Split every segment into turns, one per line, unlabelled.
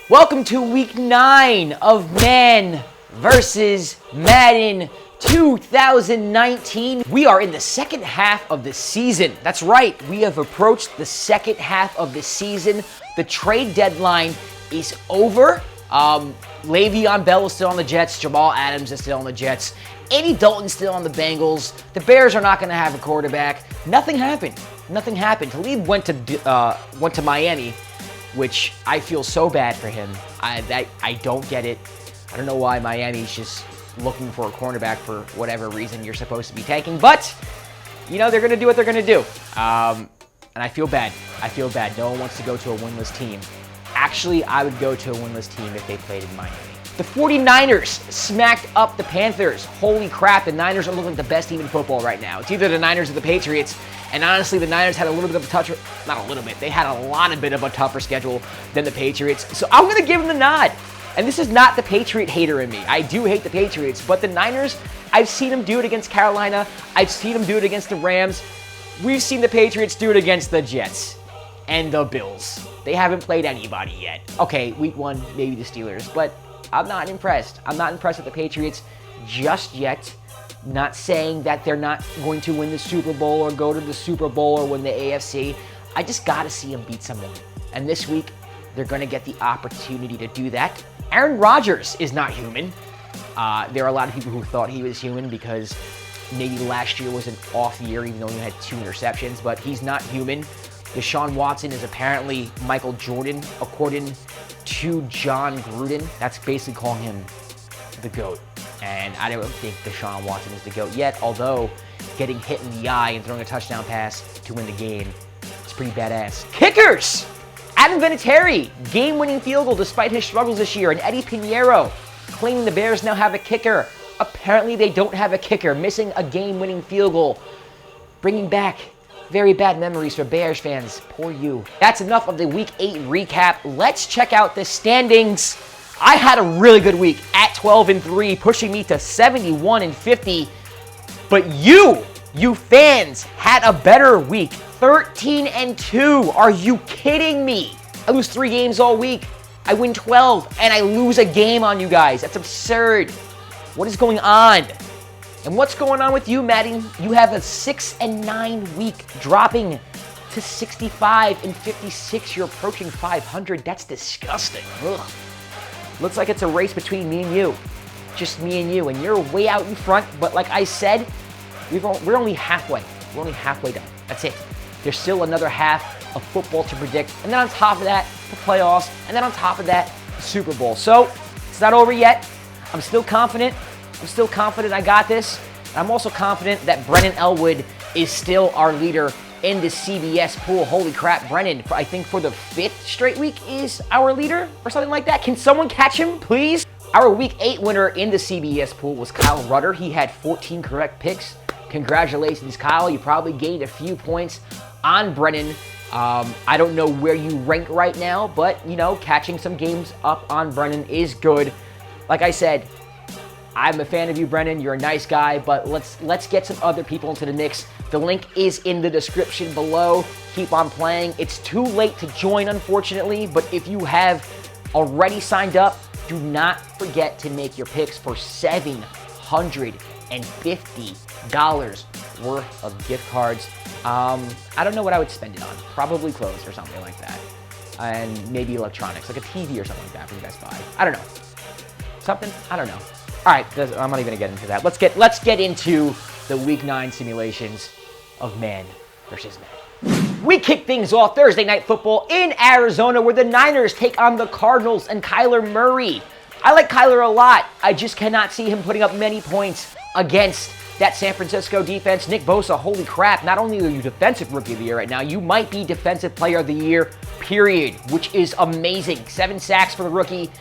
Welcome to week 9 of Man versus Madden 2019. We are in the second half of the season. That's right, we have approached the second half of the season. The trade deadline is over. Le'Veon Bell is still on the Jets. Jamal Adams is still on the Jets. Andy Dalton's still on the Bengals. The Bears are not going to have a quarterback. Nothing happened. Talib went to Miami, which I feel so bad for him. I don't get it. I don't know why Miami's just looking for a cornerback for whatever reason you're supposed to be taking. But, you know, they're going to do what they're going to do. And I feel bad. No one wants to go to a winless team. Actually, I would go to a winless team if they played in Miami. The 49ers smacked up the Panthers. Holy crap, the Niners are looking like the best team in football right now. It's either the Niners or the Patriots. And honestly, the Niners had a little bit of a tougher, not a little bit, they had a bit of a tougher schedule than the Patriots. So I'm going to give them the nod. And this is not the Patriot hater in me. I do hate the Patriots, but the Niners, I've seen them do it against Carolina. I've seen them do it against the Rams. We've seen the Patriots do it against the Jets and the Bills. They haven't played anybody yet. Okay, week 1, maybe the Steelers, but I'm not impressed. I'm not impressed with the Patriots just yet. Not saying that they're not going to win the Super Bowl or go to the Super Bowl or win the AFC. I just got to see them beat someone. And this week, they're going to get the opportunity to do that. Aaron Rodgers is not human. There are a lot of people who thought he was human because maybe last year was an off year, even though he had 2 interceptions, but he's not human. Deshaun Watson is apparently Michael Jordan, according to John Gruden. That's basically calling him the GOAT. And I don't think Deshaun Watson is the GOAT yet, although getting hit in the eye and throwing a touchdown pass to win the game is pretty badass. Kickers! Adam Vinatieri, game-winning field goal despite his struggles this year, and Eddie Pinheiro claiming the Bears now have a kicker. Apparently they don't have a kicker, missing a game-winning field goal, bringing back very bad memories for Bears fans. Poor you. That's enough of the Week 8 recap. Let's check out the standings. I had a really good week at 12-3, pushing me to 71-50. But you fans, had a better week, 13-2. Are you kidding me? I lose 3 games all week. I win 12, and I lose a game on you guys. That's absurd. What is going on? And what's going on with you, Madden? You have a 6-9 week, dropping to 65-56. You're approaching 500. That's disgusting. Ugh. Looks like it's a race between me and you. Just me and you. And you're way out in front. But like I said, we're only halfway. We're only halfway done. That's it. There's still another half of football to predict. And then on top of that, the playoffs. And then on top of that, the Super Bowl. So it's not over yet. I'm still confident. I got this. I'm also confident that Brennan Elwood is still our leader in the CBS pool. Holy crap, Brennan, I think for the 5th straight week is our leader or something like that. Can someone catch him, please? Our Week 8 winner in the CBS pool was Kyle Rudder. He had 14 correct picks. Congratulations, Kyle. You probably gained a few points on Brennan. I don't know where you rank right now, but, you know, catching some games up on Brennan is good. Like I said, I'm a fan of you, Brennan. You're a nice guy, but let's get some other people into the mix. The link is in the description below. Keep on playing. It's too late to join, unfortunately, but if you have already signed up, do not forget to make your picks for $750 worth of gift cards. I don't know what I would spend it on. Probably clothes or something like that. And maybe electronics, like a TV or something like that from Best Buy. I don't know. Something? I don't know. All right, I'm not even gonna get into that. Let's get into the Week 9 simulations of Man versus Man. We kick things off Thursday Night Football in Arizona, where the Niners take on the Cardinals and Kyler Murray. I like Kyler a lot. I just cannot see him putting up many points against that San Francisco defense. Nick Bosa, holy crap, not only are you Defensive Rookie of the Year right now, you might be Defensive Player of the Year, period, which is amazing. 7 sacks for the rookie,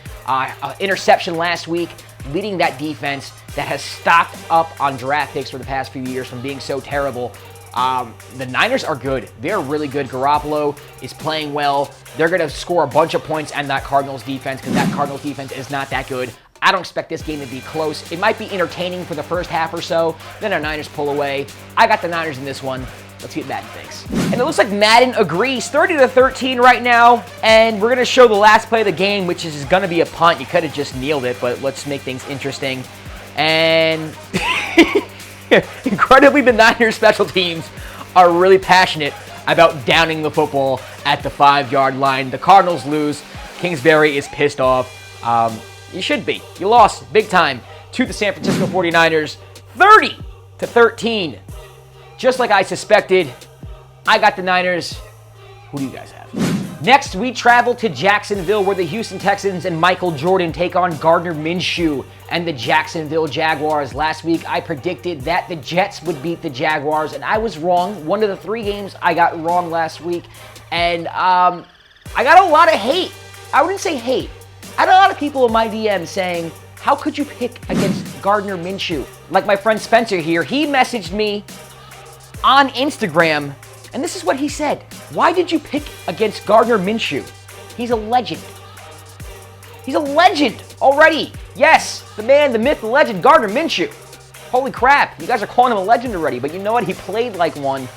interception last week, leading that defense that has stocked up on draft picks for the past few years from being so terrible. The Niners are good. They're really good. Garoppolo is playing well. They're going to score a bunch of points on that Cardinals defense because that Cardinals defense is not that good. I don't expect this game to be close. It might be entertaining for the first half or so. Then our Niners pull away. I got the Niners in this one. Let's see what Madden thinks. And it looks like Madden agrees, 30-13 right now. And we're going to show the last play of the game, which is going to be a punt. You could have just kneeled it, but let's make things interesting. And incredibly, the Niners special teams are really passionate about downing the football at the 5-yard line. The Cardinals lose. Kingsbury is pissed off. You should be. You lost big time to the San Francisco 49ers, 30-13. Just like I suspected, I got the Niners. Who do you guys have? Next, we travel to Jacksonville, where the Houston Texans and Michael Jordan take on Gardner Minshew and the Jacksonville Jaguars. Last week, I predicted that the Jets would beat the Jaguars, and I was wrong. One of the 3 games I got wrong last week, and I got a lot of hate. I wouldn't say hate. I had a lot of people in my DM saying, how could you pick against Gardner Minshew? Like my friend Spencer here, he messaged me on Instagram, and this is what he said. Why did you pick against Gardner Minshew? He's a legend. He's a legend already. Yes, the man, the myth, the legend, Gardner Minshew. Holy crap, you guys are calling him a legend already, but you know what? He played like one,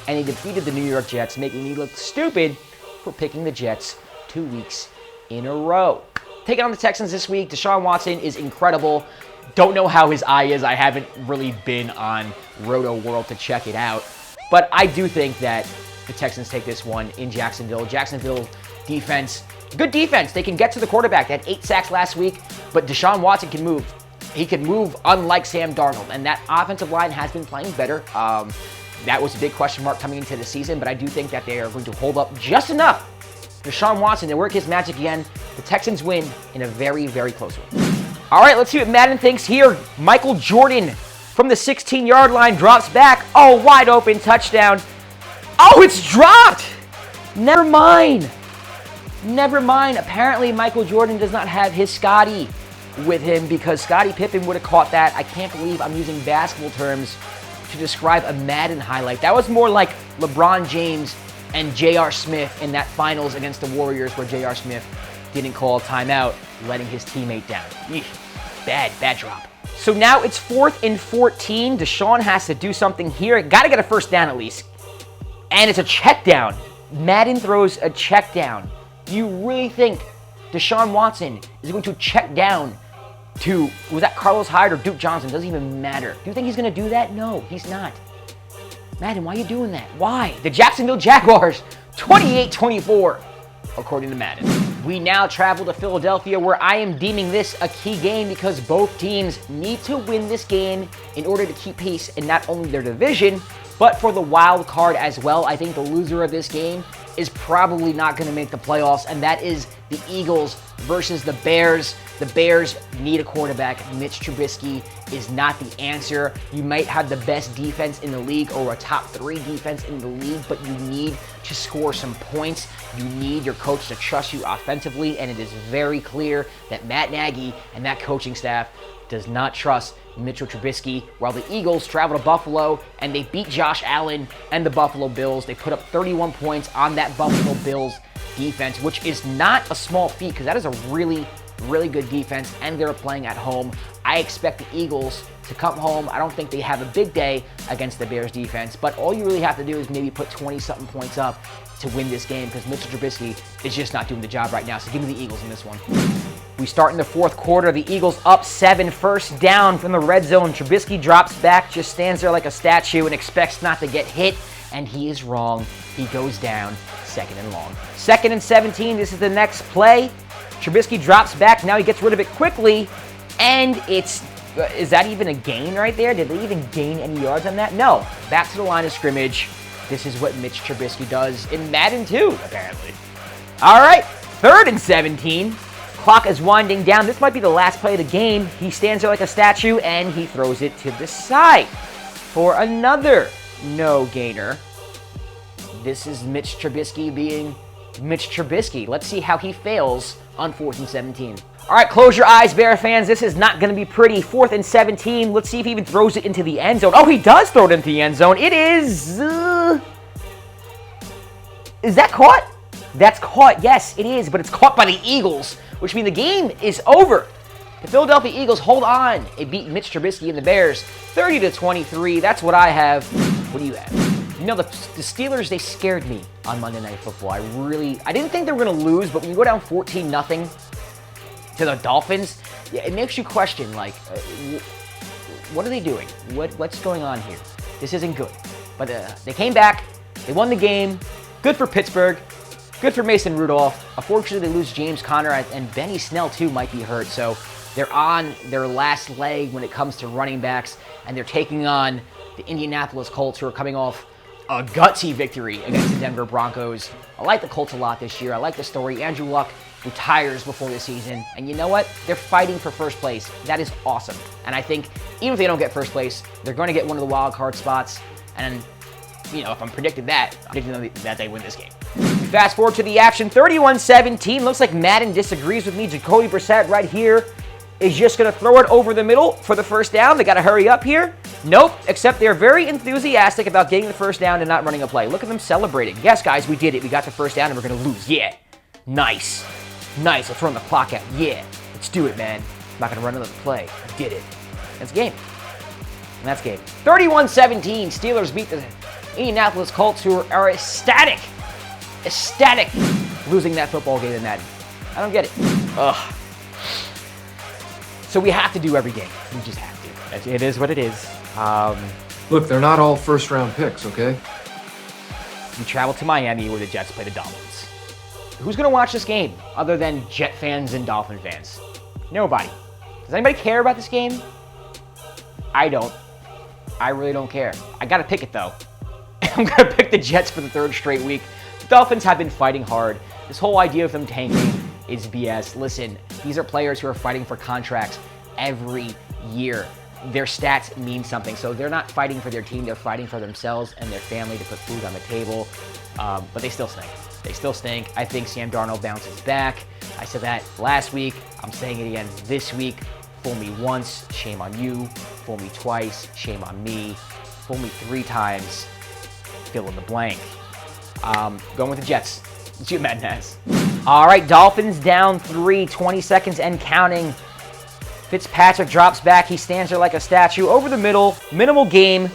and he defeated the New York Jets, making me look stupid for picking the Jets 2 weeks in a row. Taking on the Texans this week, Deshaun Watson is incredible. Don't know how his eye is. I haven't really been on Roto World to check it out. But I do think that the Texans take this one in Jacksonville. Jacksonville defense, good defense. They can get to the quarterback. They had 8 sacks last week, but Deshaun Watson can move. He can move unlike Sam Darnold, and that offensive line has been playing better. That was a big question mark coming into the season, but I do think that they are going to hold up just enough. Deshaun Watson, they work his magic again. The Texans win in a very, very close one. All right, let's see what Madden thinks here. Michael Jordan from the 16-yard line drops back. Oh, wide open touchdown. Oh, it's dropped. Never mind. Never mind. Apparently, Michael Jordan does not have his Scotty with him because Scottie Pippen would have caught that. I can't believe I'm using basketball terms to describe a Madden highlight. That was more like LeBron James and J.R. Smith in that finals against the Warriors where J.R. Smith didn't call a timeout, letting his teammate down. Eesh. Bad drop. So now it's 4th and 14. Deshaun has to do something here. Got to get a first down at least. And it's a check down. Madden throws a check down. Do you really think Deshaun Watson is going to check down to, was that Carlos Hyde or Duke Johnson? Doesn't even matter. Do you think he's going to do that? No, he's not. Madden, why are you doing that? Why? The Jacksonville Jaguars, 28-24, according to Madden. We now travel to Philadelphia, where I am deeming this a key game because both teams need to win this game in order to keep pace in not only their division, but for the wild card as well. I think the loser of this game is probably not going to make the playoffs, and that is the Eagles versus the Bears. The Bears need a quarterback. Mitch Trubisky is not the answer. You might have the best defense in the league or a top 3 defense in the league, but you need to score some points. You need your coach to trust you offensively, and it is very clear that Matt Nagy and that coaching staff does not trust Mitchell Trubisky, while the Eagles travel to Buffalo and they beat Josh Allen and the Buffalo Bills. They put up 31 points on that Buffalo Bills defense, which is not a small feat because that is a really good defense, and they're playing at home. I expect the Eagles to come home. I don't think they have a big day against the Bears defense, but all you really have to do is maybe put 20-something points up to win this game because Mitchell Trubisky is just not doing the job right now. So give me the Eagles in this one. We start in the 4th quarter. The Eagles up 7, first down from the red zone. Trubisky drops back, just stands there like a statue and expects not to get hit, and he is wrong. He goes down, 2nd and long. 2nd and 17, this is the next play. Trubisky drops back, now he gets rid of it quickly, and it's, is that even a gain right there? Did they even gain any yards on that? No, back to the line of scrimmage. This is what Mitch Trubisky does in Madden 2, apparently. All right, 3rd and 17. Clock is winding down. This might be the last play of the game. He stands there like a statue, and he throws it to the side for another no-gainer. This is Mitch Trubisky being Mitch Trubisky. Let's see how he fails on 4th and 17. All right, close your eyes, Bear fans. This is not going to be pretty. 4th and 17. Let's see if he even throws it into the end zone. Oh, he does throw it into the end zone. It is... is that caught? That's caught. Yes, it is, but it's caught by the Eagles, which means the game is over. The Philadelphia Eagles hold on. It beat Mitch Trubisky and the Bears 30-23. That's what I have. What do you have? You know, the Steelers, they scared me on Monday Night Football. I didn't think they were going to lose, but when you go down 14-0 to the Dolphins, yeah, it makes you question, like, what are they doing? What's going on here? This isn't good. But they came back. They won the game. Good for Pittsburgh. Good for Mason Rudolph. Unfortunately, they lose James Conner, and Benny Snell, too, might be hurt. So they're on their last leg when it comes to running backs, and they're taking on the Indianapolis Colts, who are coming off a gutsy victory against the Denver Broncos. I like the Colts a lot this year. I like the story. Andrew Luck retires before the season. And you know what? They're fighting for first place. That is awesome. And I think even if they don't get first place, they're going to get one of the wild card spots. And, you know, if I'm predicting that, I'm predicting that they win this game. Fast forward to the action. 31-17. Looks like Madden disagrees with me. Jacoby Brissett right here is just going to throw it over the middle for the first down. They got to hurry up here. Nope, except they're very enthusiastic about getting the first down and not running a play. Look at them celebrating. Yes, guys, we did it. We got the first down and we're going to lose. Yeah. Nice. Nice. Let's run the clock out. Yeah. Let's do it, man. I'm not going to run another play. I did it. That's game. And that's game. 31-17. Steelers beat the Indianapolis Colts, who are ecstatic. Ecstatic losing that football game in Madden. I don't get it. Ugh. So we have to do every game. We just have to. It is what it is.
Look, they're not all first-round picks, okay?
We travel to Miami where the Jets play the Dolphins. Who's going to watch this game other than Jet fans and Dolphin fans? Nobody. Does anybody care about this game? I don't. I really don't care. I got to pick it, though. I'm going to pick the Jets for the third straight week. The Dolphins have been fighting hard. This whole idea of them tanking is BS. Listen, these are players who are fighting for contracts every year. Their stats mean something. So they're not fighting for their team. They're fighting for themselves and their family to put food on the table. But they still stink. They still stink. I think Sam Darnold bounces back. I said that last week. I'm saying it again this week. Fool me once, shame on you. Fool me twice, shame on me. Fool me 3 times, fill in the blank. Going with the Jets. Let's see what Madden has. All right, Dolphins down 3, 20 seconds and counting. Fitzpatrick drops back. He stands there like a statue over the middle. Minimal game.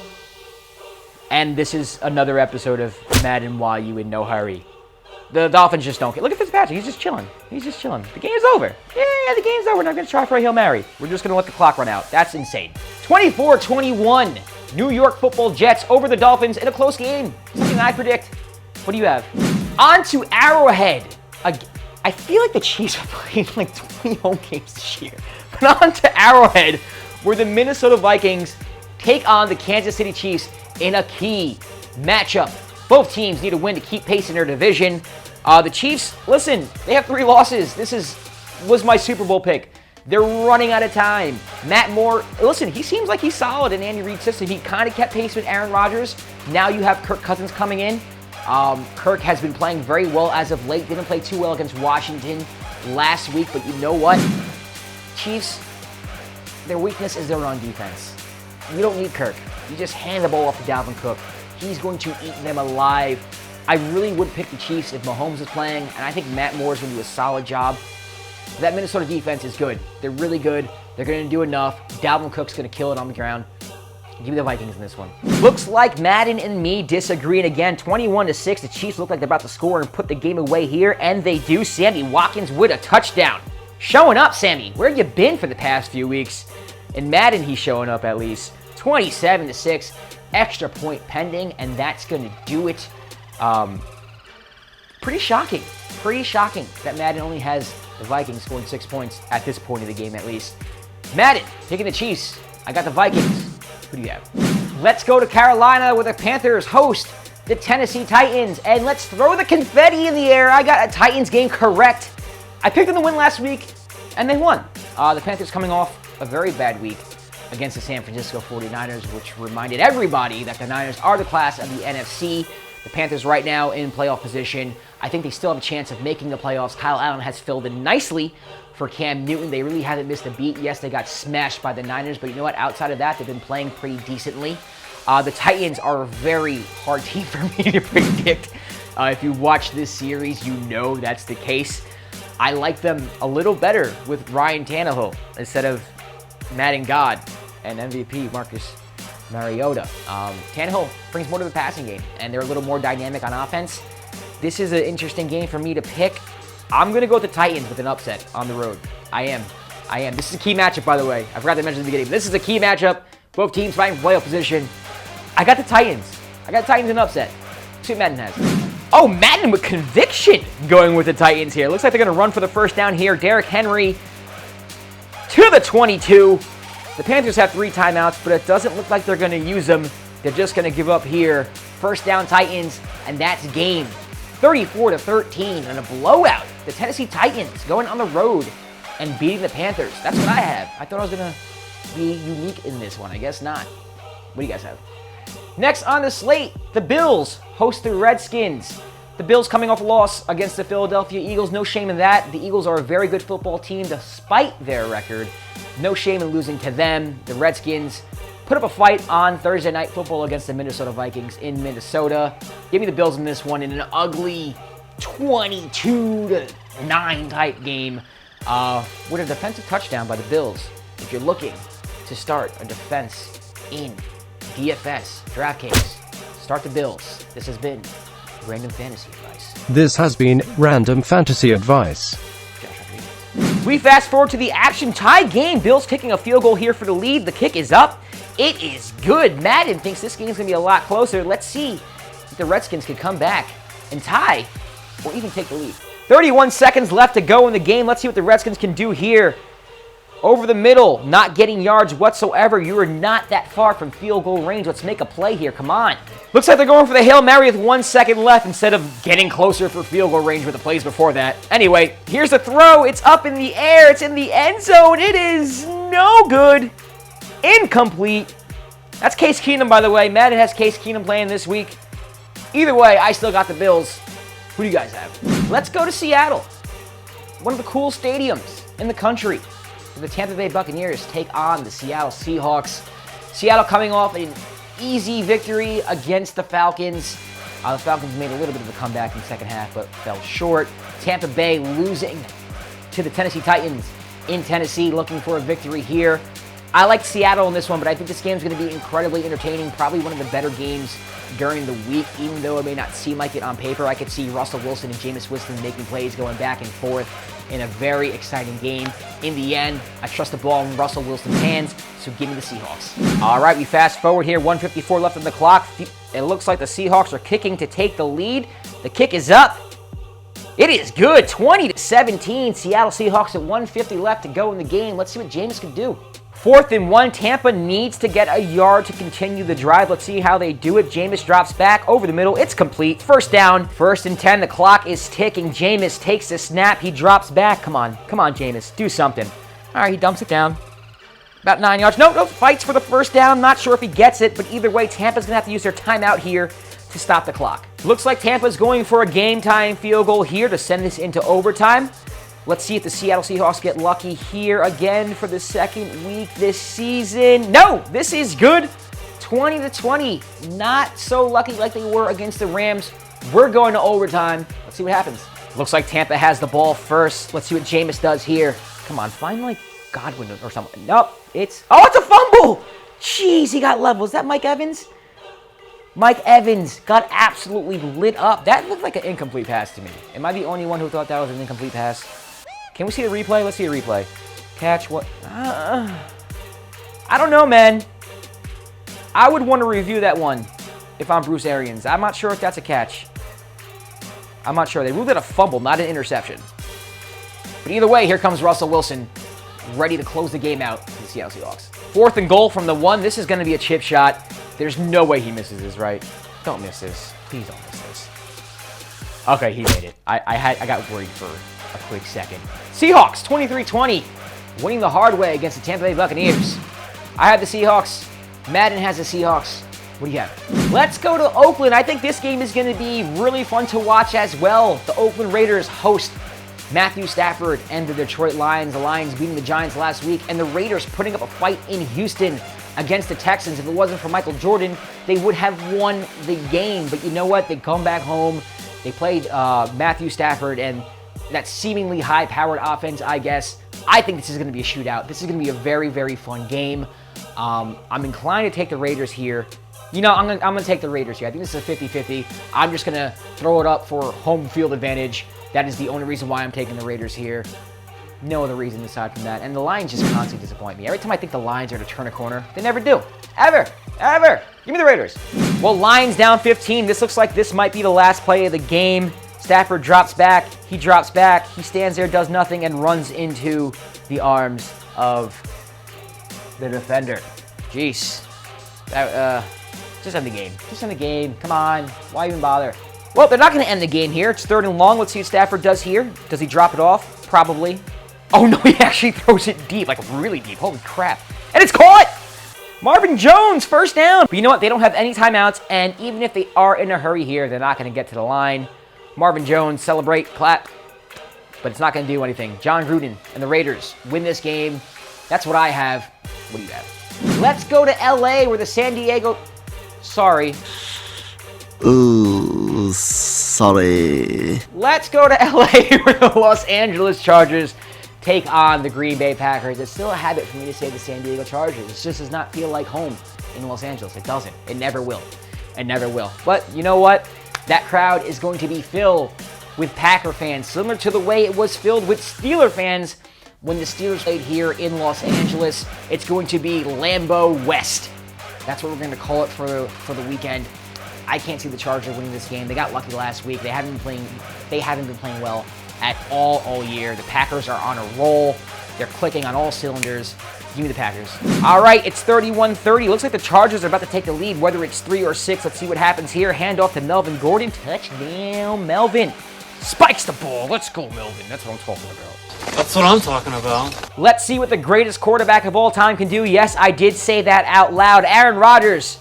And this is another episode of Madden while you in no hurry. The Dolphins just don't care. Look at Fitzpatrick. He's just chilling. He's just chilling. The game's over. Yeah, the game's over. We're not going to try for a Hail Mary. We're just going to let the clock run out. That's insane. 24-21. New York Football Jets over the Dolphins in a close game. Something I predict. What do you have? On to Arrowhead. I feel like the Chiefs are playing like 20 home games this year. But on to Arrowhead, where the Minnesota Vikings take on the Kansas City Chiefs in a key matchup. Both teams need a win to keep pace in their division. The Chiefs, listen, they have 3 losses. This was my Super Bowl pick. They're running out of time. Matt Moore, listen, he seems like he's solid in Andy Reid's system. He kind of kept pace with Aaron Rodgers. Now you have Kirk Cousins coming in. Kirk has been playing very well as of late. Didn't play too well against Washington last week, but you know what? Chiefs, their weakness is their run defense. You don't need Kirk. You just hand the ball off to Dalvin Cook. He's going to eat them alive. I really would pick the Chiefs if Mahomes is playing, and I think Matt Moore is going to do a solid job. That Minnesota defense is good. They're really good. They're going to do enough. Dalvin Cook's going to kill it on the ground. Give me the Vikings in this one. Looks like Madden and me disagreeing again. 21-6. The Chiefs look like they're about to score and put the game away here, and they do. Sammy Watkins with a touchdown. Showing up, Sammy. Where have you been for the past few weeks? In Madden, he's showing up at least. 27-6. Extra point pending, and that's going to do it. Pretty shocking. Pretty shocking that Madden only has the Vikings scoring 6 points at this point of the game, at least. Madden taking the Chiefs. I got the Vikings. Who do you have? Let's go to Carolina where the Panthers host the Tennessee Titans. And let's throw the confetti in the air. I got a Titans game correct. I picked them to win last week, and they won. The Panthers coming off a very bad week against the San Francisco 49ers, which reminded everybody that the Niners are the class of the NFC. The Panthers right now in playoff position. I think they still have a chance of making the playoffs. Kyle Allen has filled in nicely for Cam Newton. They really haven't missed a beat. Yes, they got smashed by the Niners, but you know what? Outside of that, they've been playing pretty decently. The Titans are a very hard team for me to predict. If you watch this series, you know that's the case. I like them a little better with Ryan Tannehill instead of Madden God and MVP Marcus Mariota. Tannehill brings more to the passing game, and they're a little more dynamic on offense. This is an interesting game for me to pick. I'm going to go with the Titans with an upset on the road. I am. This is a key matchup, by the way. I forgot to mention at the beginning. This is a key matchup. Both teams fighting for playoff position. I got the Titans. I got the Titans in upset. See what Madden has. Oh, Madden with conviction going with the Titans here. Looks like they're going to run for the first down here. Derrick Henry to the 22. The Panthers have 3 timeouts, but it doesn't look like they're going to use them. They're just going to give up here. First down Titans, and that's game. 34-13 and a blowout. The Tennessee Titans going on the road and beating the Panthers. That's what I have. I thought I was going to be unique in this one. I guess not. What do you guys have? Next on the slate, the Bills host the Redskins. The Bills coming off a loss against the Philadelphia Eagles. No shame in that. The Eagles are a very good football team despite their record. No shame in losing to them. The Redskins put up a fight on Thursday Night Football against the Minnesota Vikings in Minnesota. Give me the Bills in this one in an ugly 22-9 type game with a defensive touchdown by the Bills. If you're looking to start a defense in DFS, DraftKings, start the Bills. This has been Random Fantasy Advice.
This has been Random Fantasy Advice.
We fast forward to the action tie game. Bills kicking a field goal here for the lead. The kick is up. It is good. Madden thinks this game is going to be a lot closer. Let's see if the Redskins can come back and tie or even take the lead. 31 seconds left to go in the game. Let's see what the Redskins can do here. Over the middle, not getting yards whatsoever. You are not that far from field goal range. Let's make a play here. Come on. Looks like they're going for the Hail Mary with 1 second left instead of getting closer for field goal range with the plays before that. Anyway, here's the throw. It's up in the air. It's in the end zone. It is no good. Incomplete. That's Case Keenum, by the way. Madden has Case Keenum playing this week. Either way, I still got the Bills. Who do you guys have? Let's go to Seattle. One of the cool stadiums in the country. The Tampa Bay Buccaneers take on the Seattle Seahawks. Seattle coming off an easy victory against the Falcons. The Falcons made a little bit of a comeback in the second half, but fell short. Tampa Bay losing to the Tennessee Titans in Tennessee, looking for a victory here. I like Seattle in this one, but I think this game is going to be incredibly entertaining. Probably one of the better games during the week, even though it may not seem like it on paper. I could see Russell Wilson and Jameis Winston making plays going back and forth in a very exciting game. In the end, I trust the ball in Russell Wilson's hands, so give me the Seahawks. All right, we fast forward here, 1:54 left on the clock. It looks like the Seahawks are kicking to take the lead. The kick is up. It is good, 20-17. Seattle Seahawks at 1:50 left to go in the game. Let's see what Jameis can do. 4th and 1, Tampa needs to get a yard to continue the drive. Let's see how they do it. Jameis drops back over the middle. It's complete. First down. 1st and 10. The clock is ticking. Jameis takes the snap. He drops back. Come on, Jameis. Do something. All right, he dumps it down. About 9 yards. No, fights for the first down. Not sure if he gets it, but either way, Tampa's going to have to use their timeout here to stop the clock. Looks like Tampa's going for a game-tying field goal here to send this into overtime. Let's see if the Seattle Seahawks get lucky here again for the second week this season. No, this is good. 20-20. Not so lucky like they were against the Rams. We're going to overtime. Let's see what happens. Looks like Tampa has the ball first. Let's see what Jameis does here. Come on, find like Godwin or something. Nope, it's a fumble. Jeez, he got level. Is that Mike Evans? Mike Evans got absolutely lit up. That looked like an incomplete pass to me. Am I the only one who thought that was an incomplete pass? Can we see the replay? Let's see a replay. Catch what? I don't know, man. I would want to review that one if I'm Bruce Arians. I'm not sure if that's a catch. I'm not sure. They ruled it a fumble, not an interception. But either way, here comes Russell Wilson, ready to close the game out for the Seattle Seahawks. 4th and goal from the 1. This is going to be a chip shot. There's no way he misses this, right? Don't miss this. Please don't miss this. Okay, he made it. I got worried for a quick second. Seahawks, 23-20, winning the hard way against the Tampa Bay Buccaneers. I have the Seahawks. Madden has the Seahawks. What do you have? Let's go to Oakland. I think this game is going to be really fun to watch as well. The Oakland Raiders host Matthew Stafford and the Detroit Lions. The Lions beating the Giants last week, and the Raiders putting up a fight in Houston against the Texans. If it wasn't for Michael Jordan, they would have won the game. But you know what? They come back home. They played Matthew Stafford and that seemingly high-powered offense, I guess. I think this is going to be a shootout. This is going to be a very, very fun game. I'm inclined to take the Raiders here. You know, I'm gonna take the Raiders here. I think this is a 50-50. I'm just gonna throw it up for home field advantage. That is the only reason why I'm taking the Raiders here. No other reason aside from that. And the Lions just constantly disappoint me. Every time I think the Lions are to turn a corner, they never do. Ever. Give me the Raiders. Well, Lions down 15. This looks like this might be the last play of the game. Stafford drops back. He drops back. He stands there, does nothing, and runs into the arms of the defender. Jeez. Just end the game. Just end the game. Come on. Why even bother? Well, they're not going to end the game here. It's 3rd and long. Let's see what Stafford does here. Does he drop it off? Probably. Oh, no, he actually throws it deep, like really deep. Holy crap. And it's caught! Marvin Jones, 1st down. But you know what? They don't have any timeouts, and even if they are in a hurry here, they're not going to get to the line. Marvin Jones, celebrate, clap. But it's not going to do anything. John Gruden and the Raiders win this game. That's what I have. What do you have? Let's go to L.A. where the San Diego... Sorry.
Ooh, sorry.
Let's go to L.A. where the Los Angeles Chargers take on the Green Bay Packers. It's still a habit for me to say the San Diego Chargers. It just does not feel like home in Los Angeles. It doesn't. It never will. It never will. But you know what? That crowd is going to be filled with Packer fans, similar to the way it was filled with Steeler fans when the Steelers played here in Los Angeles. It's going to be Lambeau West. That's what we're going to call it for the weekend. I can't see the Chargers winning this game. They got lucky last week. They haven't been playing well at all year. The Packers are on a roll. They're clicking on all cylinders. Give me the Packers. All right, it's 31-30. Looks like the Chargers are about to take the lead, whether it's 3 or 6. Let's see what happens here. Handoff to Melvin Gordon. Touchdown, Melvin. Spikes the ball. Let's go, Melvin. That's what I'm talking about.
That's what I'm talking about.
Let's see what the greatest quarterback of all time can do. Yes, I did say that out loud. Aaron Rodgers.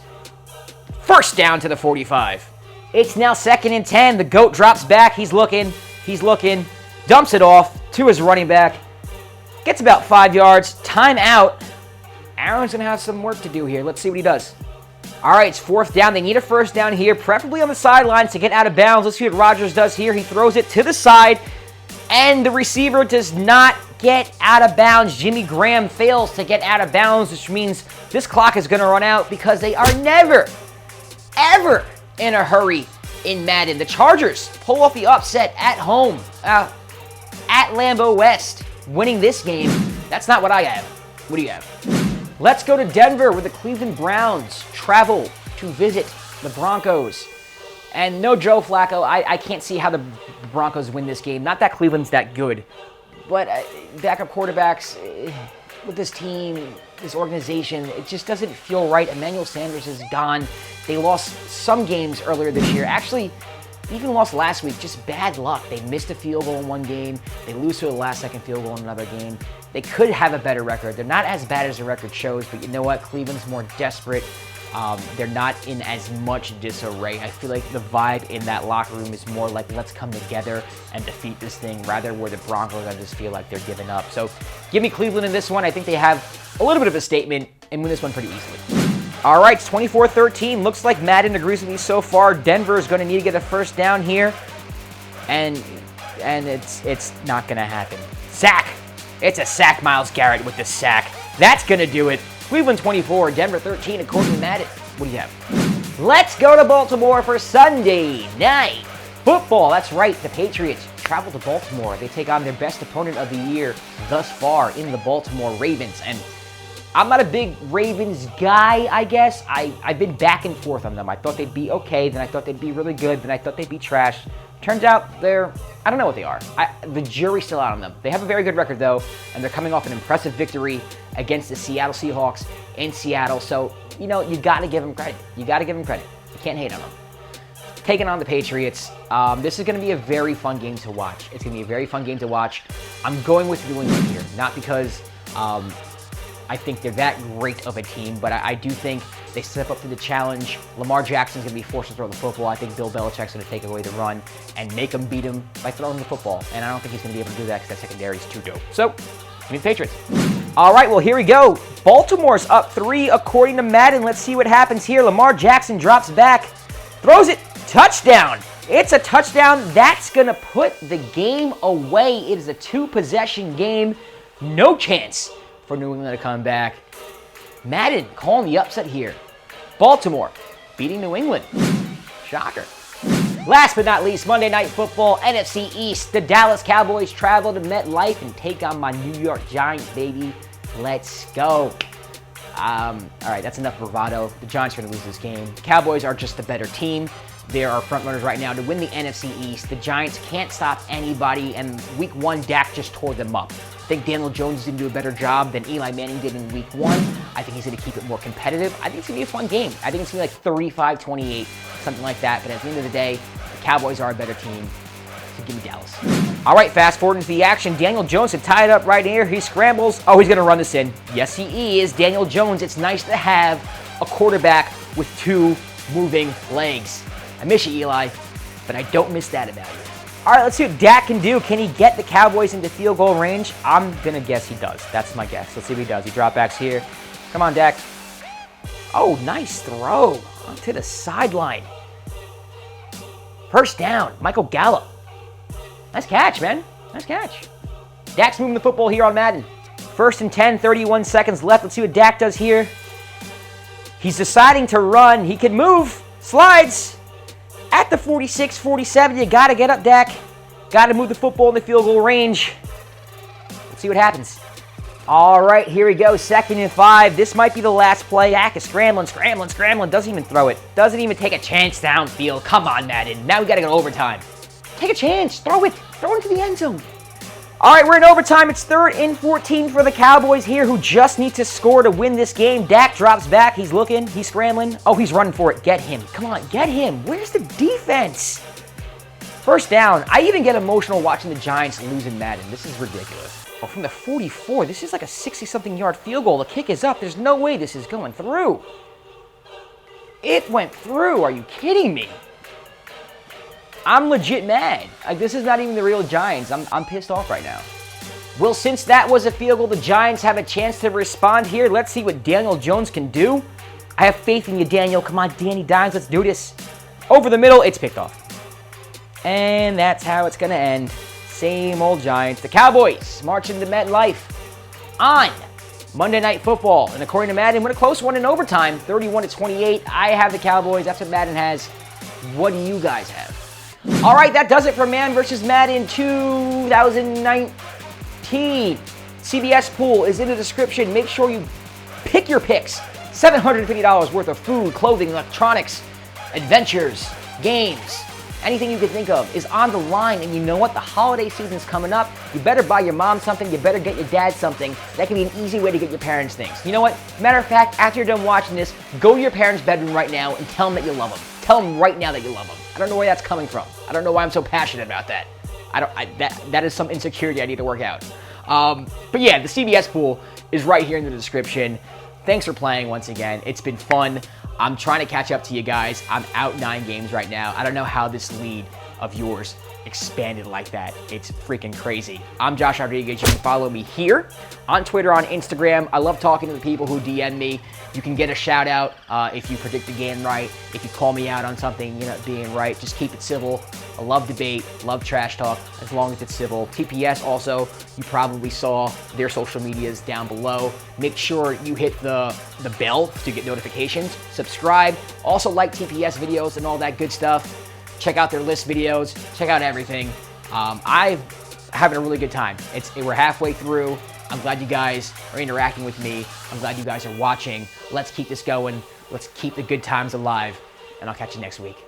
1st down to the 45. It's now 2nd and 10. The GOAT drops back. He's looking. Dumps it off to his running back. Gets about 5 yards. Timeout. Aaron's going to have some work to do here. Let's see what he does. All right, it's 4th down. They need a 1st down here, preferably on the sidelines to get out of bounds. Let's see what Rodgers does here. He throws it to the side, and the receiver does not get out of bounds. Jimmy Graham fails to get out of bounds, which means this clock is going to run out because they are never, ever in a hurry in Madden. The Chargers pull off the upset at home, at Lambeau West, winning this game. That's not what I have. What do you have? Let's go to Denver where the Cleveland Browns travel to visit the Broncos. And no Joe Flacco. I can't see how the Broncos win this game. Not that Cleveland's that good, but backup quarterbacks with this team, this organization, it just doesn't feel right. Emmanuel Sanders is gone. They lost some games earlier this year. Actually, even lost last week. Just bad luck. They missed a field goal in one game. They lose to a last-second field goal in another game. They could have a better record. They're not as bad as the record shows, but you know what? Cleveland's more desperate. They're not in as much disarray. I feel like the vibe in that locker room is more like, let's come together and defeat this thing, rather where the Broncos, I just feel like they're giving up. So give me Cleveland in this one. I think they have a little bit of a statement and win this one pretty easily. All right, it's 24-13. Looks like Madden agrees with me so far. Denver is going to need to get a 1st down here, and it's not going to happen. Sack. It's a sack. Myles Garrett with the sack. That's going to do it. Cleveland 24, Denver 13, according to Madden. What do you have? Let's go to Baltimore for Sunday Night Football. That's right, the Patriots travel to Baltimore. They take on their best opponent of the year thus far in the Baltimore Ravens. And I'm not a big Ravens guy, I guess. I've been back and forth on them. I thought they'd be okay, then I thought they'd be really good, then I thought they'd be trash. Turns out I don't know what they are. The jury's still out on them. They have a very good record, though, and they're coming off an impressive victory against the Seattle Seahawks in Seattle. So, you know, you got to give them credit. You got to give them credit. You can't hate on them. Taking on the Patriots. This is going to be a very fun game to watch. It's going to be a very fun game to watch. I'm going with New England here, not because I think they're that great of a team, but I do think they step up to the challenge. Lamar Jackson's going to be forced to throw the football. I think Bill Belichick's going to take away the run and make him beat him by throwing the football. And I don't think he's going to be able to do that because that secondary is too dope. So, give me the Patriots. All right, well, here we go. Baltimore's up 3 according to Madden. Let's see what happens here. Lamar Jackson drops back, throws it, touchdown. It's a touchdown. That's going to put the game away. It is a 2-possession game. No chance for New England to come back. Madden calling the upset here. Baltimore beating New England. Shocker. Last but not least, Monday Night Football, NFC East. The Dallas Cowboys travel to MetLife and take on my New York Giants, baby. Let's go. All right, that's enough bravado. The Giants are going to lose this game. The Cowboys are just the better team. They are frontrunners right now to win the NFC East. The Giants can't stop anybody, and Week 1, Dak just tore them up. I think Daniel Jones is going to do a better job than Eli Manning did in Week 1. I think he's going to keep it more competitive. I think it's going to be a fun game. I think it's going to be like 35-28, something like that. But at the end of the day, the Cowboys are a better team. So give me Dallas. All right, fast forward into the action. Daniel Jones had tied up right here. He scrambles. Oh, he's going to run this in. Yes, he is. Daniel Jones, it's nice to have a quarterback with 2 moving legs. I miss you, Eli, but I don't miss that about you. All right, let's see what Dak can do. Can he get the Cowboys into field goal range? I'm going to guess he does. That's my guess. Let's see what he does. He drop backs here. Come on, Dak. Oh, nice throw onto the sideline. First down, Michael Gallup. Nice catch, man. Nice catch. Dak's moving the football here on Madden. 1st and 10, 31 seconds left. Let's see what Dak does here. He's deciding to run. He can move. Slides. At the 46, 47, you got to get up, Dak. Got to move the football in the field goal range. Let's see what happens. All right, here we go. 2nd and 5. This might be the last play. Dak is scrambling. Doesn't even throw it. Doesn't even take a chance downfield. Come on, Madden. Now we got to go overtime. Take a chance. Throw it. Throw it into the end zone. All right, we're in overtime. It's 3rd and 14 for the Cowboys here, who just need to score to win this game. Dak drops back. He's looking. He's scrambling. Oh, he's running for it. Get him. Come on, get him. Where's the defense? First down. I even get emotional watching the Giants lose in Madden. This is ridiculous. Oh, from the 44. This is like a 60-something yard field goal. The kick is up. There's no way this is going through. It went through. Are you kidding me? I'm legit mad. Like, this is not even the real Giants. I'm pissed off right now. Well, since that was a field goal, the Giants have a chance to respond here. Let's see what Daniel Jones can do. I have faith in you, Daniel. Come on, Danny Dimes. Let's do this. Over the middle. It's picked off. And that's how it's going to end. Same old Giants. The Cowboys march into MetLife on Monday Night Football. And according to Madden, win a close one in overtime, 31-28. I have the Cowboys. That's what Madden has. What do you guys have? All right, that does it for Man vs. Madden 2019. CBS pool is in the description. Make sure you pick your picks. $750 worth of food, clothing, electronics, adventures, games, anything you can think of is on the line. And you know what? The holiday season's coming up. You better buy your mom something. You better get your dad something. That can be an easy way to get your parents things. You know what? Matter of fact, after you're done watching this, go to your parents' bedroom right now and tell them that you love them. Tell them right now that you love them. I don't know where that's coming from. I don't know why I'm so passionate about that. That is some insecurity I need to work out. But yeah, the CBS pool is right here in the description. Thanks for playing once again. It's been fun. I'm trying to catch up to you guys. I'm out 9 games right now. I don't know how this lead of yours expanded like that. It's freaking crazy. I'm Josh Rodriguez. You can follow me here on Twitter, on Instagram. I love talking to the people who DM me. You can get a shout out if you predict the game right. If you call me out on something you're not being right, just keep it civil. I love debate, love trash talk, as long as it's civil. TPS also, you probably saw their social medias down below. Make sure you hit the bell to get notifications. Subscribe. Also like TPS videos and all that good stuff. Check out their list videos. Check out everything. I'm having a really good time. We're halfway through. I'm glad you guys are interacting with me. I'm glad you guys are watching. Let's keep this going. Let's keep the good times alive. And I'll catch you next week.